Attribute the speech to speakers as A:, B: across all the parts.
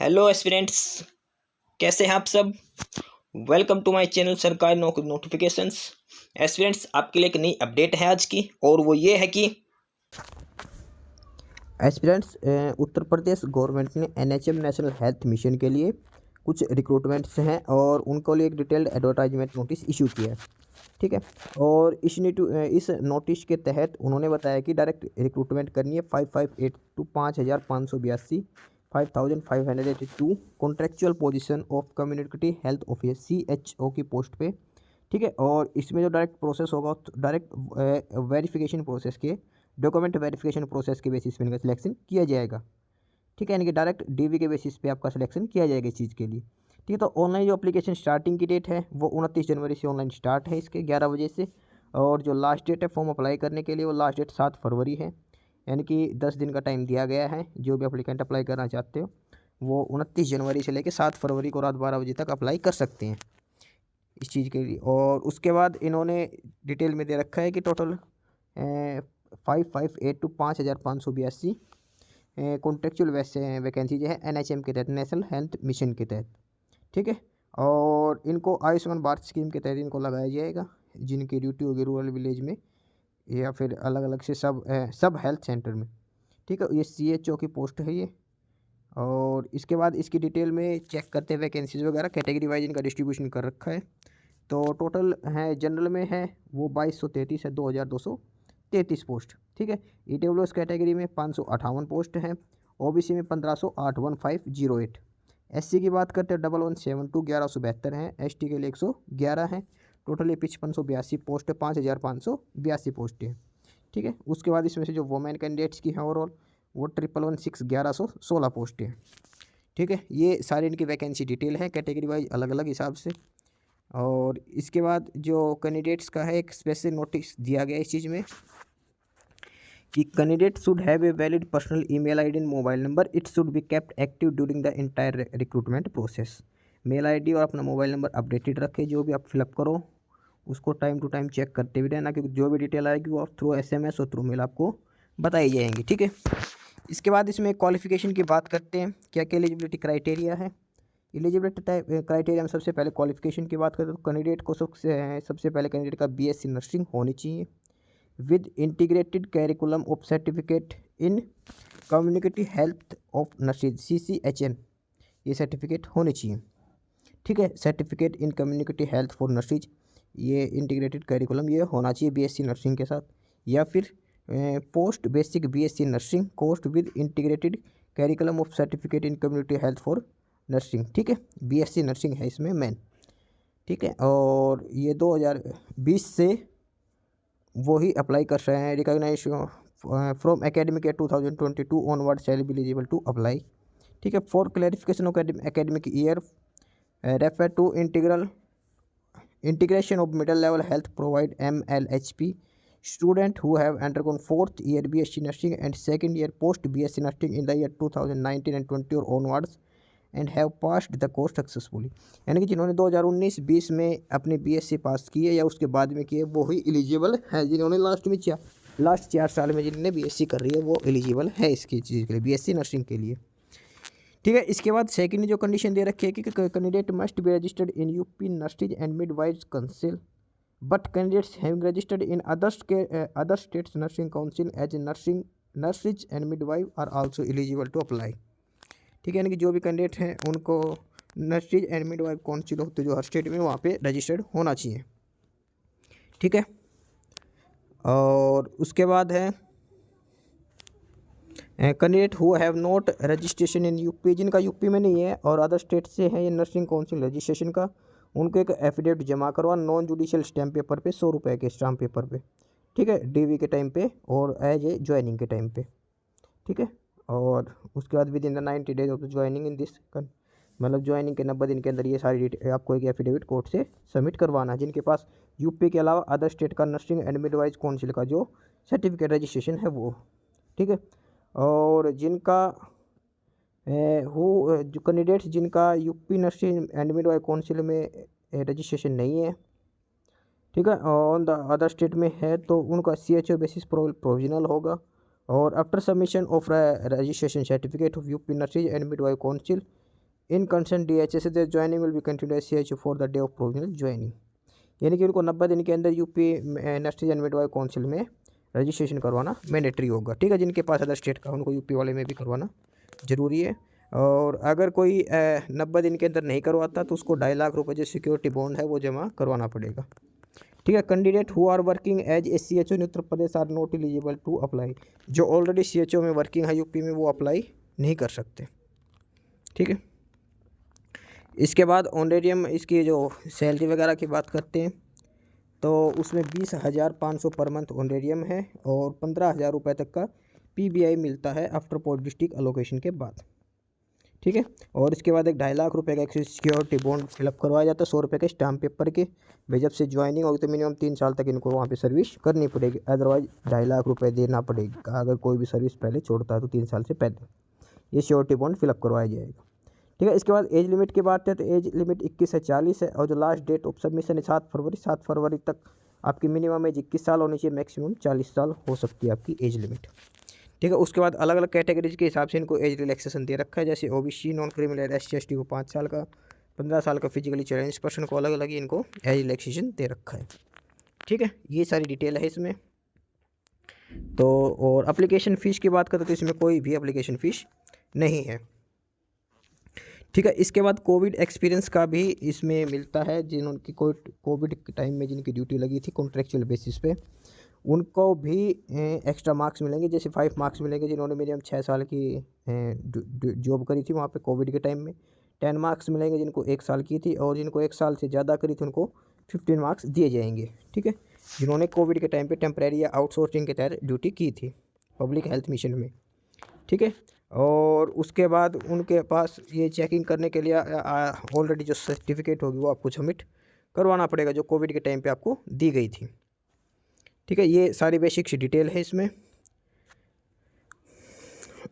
A: Hello aspirants, कैसे हैं आप सब। वेलकम टू माय चैनल सरकारी नौकरी नोटिफिकेशंस। एस्पिरेंट्स, आपके लिए एक नई अपडेट है आज की, और वो ये है कि
B: एस्पिरेंट्स उत्तर प्रदेश गवर्नमेंट ने एनएचएम नेशनल हेल्थ मिशन के लिए कुछ रिक्रूटमेंट्स हैं और उनको लिए एक डिटेल्ड एडवर्टाइजमेंट नोटिस इशू किया है। ठीक है। और इस नोटिस के तहत उन्होंने बताया कि डायरेक्ट रिक्रूटमेंट करनी है 558 to 5582 5582 contractual position of community health officer CHO की पोस्ट पे। ठीक है। और इसमें जो डायरेक्ट प्रोसेस होगा, डायरेक्ट वेरिफिकेशन प्रोसेस के डॉक्यूमेंट वेरिफिकेशन प्रोसेस के बेसिस पे इनका सिलेक्शन किया जाएगा। ठीक है, यानी कि डायरेक्ट DV के बेसिस पे आपका सिलेक्शन किया जाएगा इस चीज़ के लिए। ठीक है। तो ऑनलाइन जो एप्लीकेशन स्टार्टिंग की डेट है वो 29 जनवरी से ऑनलाइन स्टार्ट है इसके 11 बजे से। और जो लास्ट डेट है फॉर्म अप्लाई करने के लिए वो लास्ट डेट 7 फरवरी है, यानी कि 10 दिन का टाइम दिया गया है। जो भी अप्लीकेंट अप्लाई करना चाहते हो वो 29 जनवरी से लेकर 7 फरवरी को रात 12 बजे तक अप्लाई कर सकते हैं इस चीज़ के लिए। और उसके बाद इन्होंने डिटेल में दे रखा है कि टोटल 558 टू 5582 कॉन्ट्रेक्चुअल वैकेंसी जो है NHM के तहत, नेशनल हेल्थ मिशन के तहत। ठीक है। और इनको आयुष्मान भारत स्कीम के तहत इनको लगाया जाएगा, जिनकी ड्यूटी होगी रूरल विलेज में या फिर अलग अलग से सब हेल्थ सेंटर में। ठीक है। ये CHO की पोस्ट है ये। और इसके बाद इसकी डिटेल में चेक करते हैं वैकेंसीज वगैरह, कैटेगरी वाइज इनका डिस्ट्रीब्यूशन कर रखा है। तो टोटल है जनरल में है वो 2233 है, 2233 पोस्ट। ठीक है। EWS कैटेगरी में 558 पोस्ट हैं। OBC में 1508 1508। SC की बात करते हैं 1172 1172 हैं। ST के लिए 111 हैं। टोटल ये 5582 पोस्ट है, 5582 पोस्ट है। ठीक है। उसके बाद इसमें से जो वोमेन कैंडिडेट्स की हैं ओवरऑल वो 1116 1116 पोस्ट है। ठीक है। ये सारी इनकी वैकेंसी डिटेल है कैटेगरी वाइज अलग अलग हिसाब से। और इसके बाद जो कैंडिडेट्स का है एक स्पेशल नोटिस दिया गया इस चीज़ में कि candidate should have a valid personal email ID and mobile number. It should be kept active during the entire recruitment process. Mail ID और अपना मोबाइल नंबर अपडेटेड रखें। जो भी आप फिलअप करो उसको टाइम टू टाइम चेक करते भी रहना, क्योंकि जो भी डिटेल आएगी वो आप थ्रू SMS और थ्रू मेल आपको बताई जाएंगी। ठीक है। इसके बाद इसमें क्वालिफिकेशन की बात करते हैं, क्या क्या एलिजिबिलिटी क्राइटेरिया है। एलिजिबिलिटी टाइप क्राइटेरिया में सबसे पहले क्वालिफिकेशन की बात करें तो कैंडिडेट को सबसे पहले कैंडिडेट का BSc नर्सिंग होनी चाहिए with integrated curriculum of certificate in community health of nursing CCHN, ये सर्टिफिकेट होनी चाहिए। ठीक है। Certificate in community health for nursing, ये इंटीग्रेटेड कैरिकुलम ये होना चाहिए BSc नर्सिंग के साथ। या फिर post basic BSc nursing course with integrated curriculum of certificate in community health for nursing. ठीक है। BSc नर्सिंग है इसमें मेन। ठीक है। और ये 2020 से वो ही अप्लाई कर रहे हैं। Recognise from academic year 2022 onward shall be eligible to apply. ठीक है। For clarification of academic year refer to integration of middle level health provide MLHP student who have undergone 4th year BSc nursing and 2nd year post BSc nursing in the year 2019 and 20 or onwards and have passed the course successfully। यानी कि जिन्होंने 2019-20 में अपनी BSc पास की है या उसके बाद में की है वो ही एलिजिबल है। जिन्होंने लास्ट 4 साल में जिन्होंने BSc कर रही है वो एलिजिबल है इसकी चीज़ के लिए, BSc नर्सिंग के लिए। ठीक है। इसके बाद सेकंड जो कंडीशन दे रखी है कि candidate must be registered in UP nursing and midwives council, but candidates having registered in other states nursing council as a nurses and midwife are also eligible to apply। ठीक है। यानी कि जो भी कैंडिडेट हैं उनको नर्सिंग एंड मिडवाइफ काउंसिल होते जो हर स्टेट में वहाँ पे रजिस्टर्ड होना चाहिए। ठीक है। और उसके बाद है candidate who have not registration in UP, जिनका UP में नहीं है और अदर स्टेट से है ये नर्सिंग काउंसिल रजिस्ट्रेशन का, उनको एक एफिडेविट जमा करवा नॉन जुडिशियल स्टैम्प पेपर पे 100 रुपये के स्टैम्प पेपर पे। ठीक है। DV के टाइम पे और एज ए ज्वाइनिंग के टाइम पे। ठीक है। और उसके बाद with in the 90 days of the joining in this, मतलब ज्वाइनिंग के 90 दिन के अंदर ये सारी डिटेल आपको एक एफिडेविट कोर्ट से सबमिट करवाना है, जिनके पास UP के अलावा अदर स्टेट का नर्सिंग एंड मिडवाइज काउंसिल का जो सर्टिफिकेट रजिस्ट्रेशन है वो। ठीक है। और जिनका जो कैंडिडेट्स जिनका UP nursing and midwife council में रजिस्ट्रेशन नहीं है, ठीक है, ऑन द अदर स्टेट में है, तो उनका CHO बेसिस प्रोविजनल होगा। और after submission of registration certificate of UP nursing and midwife council in concern DHS से joining will be continue as CHO for the day of provisional joining, यानी कि उनको 90 दिन के अंदर UP anaesthesia and midwifery council में registration करवाना mandatory होगा। ठीक है, जिनके पास अदर स्टेट का उनको यूपी वाले में भी करवाना ज़रूरी है। और अगर कोई 90 दिन के अंदर नहीं करवाता तो उसको 2.5 लाख रुपये जो सिक्योरिटी बॉन्ड है वो जमा करवाना पड़ेगा। ठीक है, candidate who are working as a CHO in Uttar Pradesh are not eligible to apply, जो ऑलरेडी CHO में वर्किंग है यूपी में वो अप्लाई नहीं कर सकते। ठीक है, इसके बाद ऑनरेरियम इसकी जो सैलरी वगैरह की बात करते हैं तो उसमें 20,500 पर मंथ ऑनरेरियम है और 15,000 रुपये तक का PBI मिलता है आफ्टर पोस्ट डिस्ट्रिक्ट अलोकेशन के बाद। ठीक है, और इसके बाद एक 2.5 लाख रुपये का एक सिक्योरिटी बॉन्ड फिलअप करवाया जाता है 100 रुपये के स्टाम्प पेपर के। भाई जब से ज्वाइनिंग होगी तो मिनिमम 3 साल तक इनको वहाँ पे सर्विस करनी पड़ेगी, अदरवाइज 2.5 लाख रुपये देना पड़ेगा अगर कोई भी सर्विस पहले छोड़ता है तो 3 साल से पहले ये सिक्योरिटी बॉन्ड फिलअप करवाया जाएगा। ठीक है, इसके बाद एज लिमिट की बात है तो एज लिमिट 21 से 40 है और जो लास्ट डेट ऑफ सबमिशन है 7 फरवरी तक आपकी मिनिमम एज 21 साल होनी चाहिए, मैक्सिमम 40 साल हो सकती है आपकी एज लिमिट। ठीक है, उसके बाद अलग अलग कैटेगरीज के हिसाब से इनको एज रिलैक्सेशन दे रखा है, जैसे OBC नॉन क्रिमिनल SC/ST को 5 साल का, 15 साल का फिजिकली चैलेंज पर्सन को अलग अलग ही इनको एज रिलैक्सेशन दे रखा है। ठीक है, ये सारी डिटेल है इसमें। तो और एप्लीकेशन फ़ीस की बात करें तो इसमें कोई भी एप्लीकेशन फ़ीस नहीं है। ठीक है, इसके बाद कोविड एक्सपीरियंस का भी इसमें मिलता है, जिन्होंने कोविड के टाइम में जिनकी ड्यूटी लगी थी कॉन्ट्रेक्चुअल बेसिस पे उनको भी एक्स्ट्रा मार्क्स मिलेंगे, जैसे 5 मार्क्स मिलेंगे जिन्होंने मिनिमम 6 साल की जॉब करी थी वहाँ पे कोविड के टाइम में। 10 मार्क्स मिलेंगे जिनको 1 साल की थी और जिनको 1 साल से ज़्यादा करी थी उनको 15 मार्क्स दिए जाएंगे। ठीक है, जिन्होंने कोविड के टाइम पे टेम्परेरी या आउटसोर्सिंग के तहत ड्यूटी की थी पब्लिक हेल्थ मिशन में। ठीक है, और उसके बाद उनके पास ये चेकिंग करने के लिए ऑलरेडी जो सर्टिफिकेट होगी वो आपको सबमिट करवाना पड़ेगा जो कोविड के टाइम पे आपको दी गई थी। ठीक है, ये सारी बेसिक्स डिटेल है इसमें।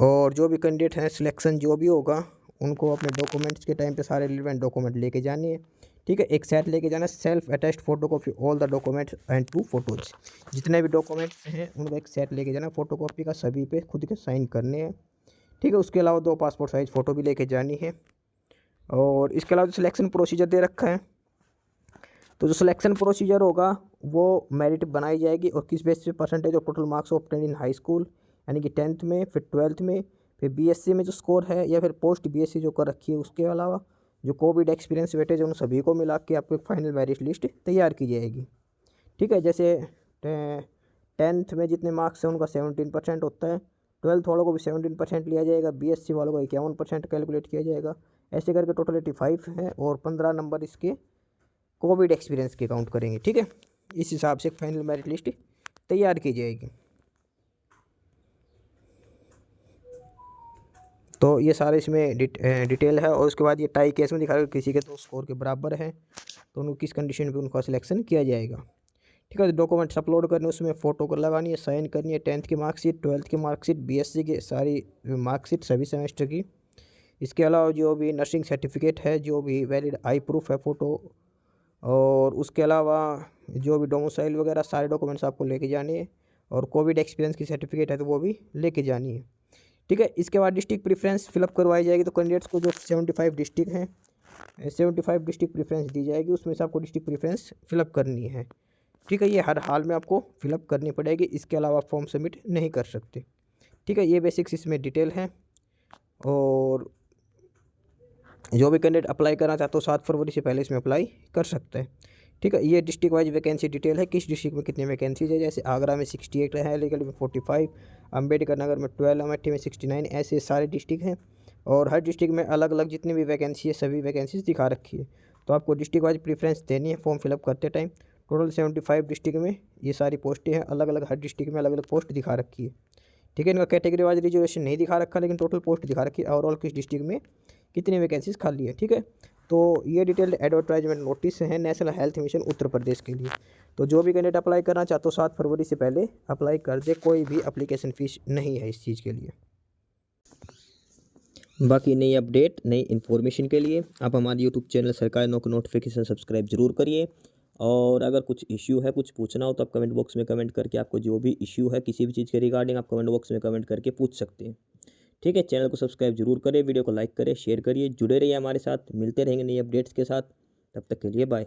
B: और जो भी कैंडिडेट हैं सिलेक्शन जो भी होगा उनको अपने डॉक्यूमेंट्स के टाइम पे सारे रिलेवेंट डॉक्यूमेंट लेके जाने हैं। ठीक है, एक सेट लेके जाना, self attest photocopy all the documents and 2 photos, जितने भी डॉक्यूमेंट्स हैं उनको एक सेट लेके जाना, फोटोकॉपी का सभी पे खुद के साइन करने हैं। ठीक है, उसके अलावा 2 पासपोर्ट साइज़ फ़ोटो भी लेके जानी है। और इसके अलावा जो सिलेक्शन प्रोसीजर दे रखा है तो जो सिलेक्शन प्रोसीजर होगा वो मेरिट बनाई जाएगी और किस बेस पे percentage of total marks obtained in high school यानी कि 10th में, फिर 12th में, फिर BSc में जो स्कोर है या फिर पोस्ट BSc जो कर रखी है, उसके अलावा जो कोविड एक्सपीरियंस वेटेज उन सभी को मिला के आपको एक फाइनल मेरिट लिस्ट तैयार की जाएगी। ठीक है, जैसे 10th में जितने मार्क्स हैं उनका 17% होता है, 12th वालों को भी 17% लिया जाएगा, BSc वालों को 51% कैलकुलेट किया जाएगा, ऐसे करके टोटल 85 है और 15 नंबर इसके कोविड एक्सपीरियंस के काउंट करेंगे। ठीक है, इस हिसाब से एक फाइनल मेरिट लिस्ट तैयार की जाएगी। तो ये सारे इसमें डिटेल है। और उसके बाद ये टाई केस में दिखाएगा किसी के तो स्कोर के बराबर है तो उनको किस कंडीशन पे उनका सिलेक्शन किया जाएगा। ठीक है, डॉक्यूमेंट्स अपलोड करने उसमें फ़ोटो कर लगानी है, साइन करनी है, 10th की मार्कशीट, 12th की मार्कशीट, BSc की सारी मार्कशीट सभी सेमेस्टर की। इसके अलावा जो भी नर्सिंग सर्टिफिकेट है, जो भी वैलिड आई प्रूफ है फ़ोटो, और उसके अलावा जो भी डोमिसाइल वगैरह सारे डॉक्यूमेंट्स आपको लेके जाने हैं और कोविड एक्सपीरियंस की सर्टिफिकेट है तो वो भी लेके जानी है। ठीक है, इसके बाद डिस्ट्रिक्ट प्रेफरेंस फिलअप करवाई जाएगी। तो कैंडिडेट्स को जो 75 डिस्ट्रिक्ट हैं 75 डिस्ट्रिक्ट प्रेफरेंस दी जाएगी, उसमें से आपको डिस्ट्रिक्ट प्रेफरेंस फिलअप करनी है। ठीक है, ये हर हाल में आपको फिलअप करनी पड़ेगी, इसके अलावा आप फॉर्म सबमिट नहीं कर सकते। ठीक है, ये बेसिक्स इसमें डिटेल है। और जो भी कैंडिडेट अप्लाई करना चाहते हो 7 फरवरी से पहले इसमें अप्लाई कर सकते हैं। ठीक है, ये डिस्ट्रिक्ट वाइज वैकेंसी डिटेल है, किस डिस्ट्रिक्ट में कितनी वैकेंसीज है। जैसे आगरा में 68 है, अलीगढ़ में 45, अम्बेडकर नगर में 12, अमेठी में 69, ऐसे सारे डिस्ट्रिक्ट हैं और हर डिस्ट्रिक्ट में अलग अलग जितनी भी वैकेंसी है सभी वैकेंसीज दिखा रखी है। तो आपको डिस्ट्रिक्ट वाइज प्रेफरेंस देनी है फॉर्म फिलअप करते टाइम। टोटल 75 डिस्ट्रिक्ट में ये सारी पोस्टें हैं, अलग अलग हर डिस्ट्रिक्ट में अलग अलग पोस्ट दिखा रखी है। ठीक है, इनका कैटेगरी वाइज रिजर्वेशन नहीं दिखा रखा लेकिन टोटल पोस्ट दिखा रखी है, ओवरऑल किस डिस्ट्रिक्ट में कितनी वैकेंसीज खाली है। ठीक है, तो ये डिटेल्ड एडवर्टाइजमेंट नोटिस है national health mission Uttar Pradesh के लिए। तो जो भी कैंडिडेट अप्लाई करना चाहते हो 7 फरवरी से पहले अप्लाई कर दे, कोई भी एप्लीकेशन फ़ीस नहीं है इस चीज़ के लिए।
A: बाकी नई अपडेट नई इन्फॉर्मेशन के लिए आप हमारे यूट्यूब चैनल सरकारी नौकरी नोटिफिकेशन सब्सक्राइब जरूर करिए। और अगर कुछ इश्यू है, कुछ पूछना हो तो आप कमेंट बॉक्स में कमेंट करके आपको जो भी इश्यू है किसी भी चीज़ के रिगार्डिंग आप कमेंट बॉक्स में कमेंट करके पूछ सकते हैं। ठीक है, चैनल को सब्सक्राइब जरूर करें, वीडियो को लाइक करें, शेयर करिए, जुड़े रहिए हमारे साथ, मिलते रहेंगे नई अपडेट्स के साथ। तब तक के लिए बाय।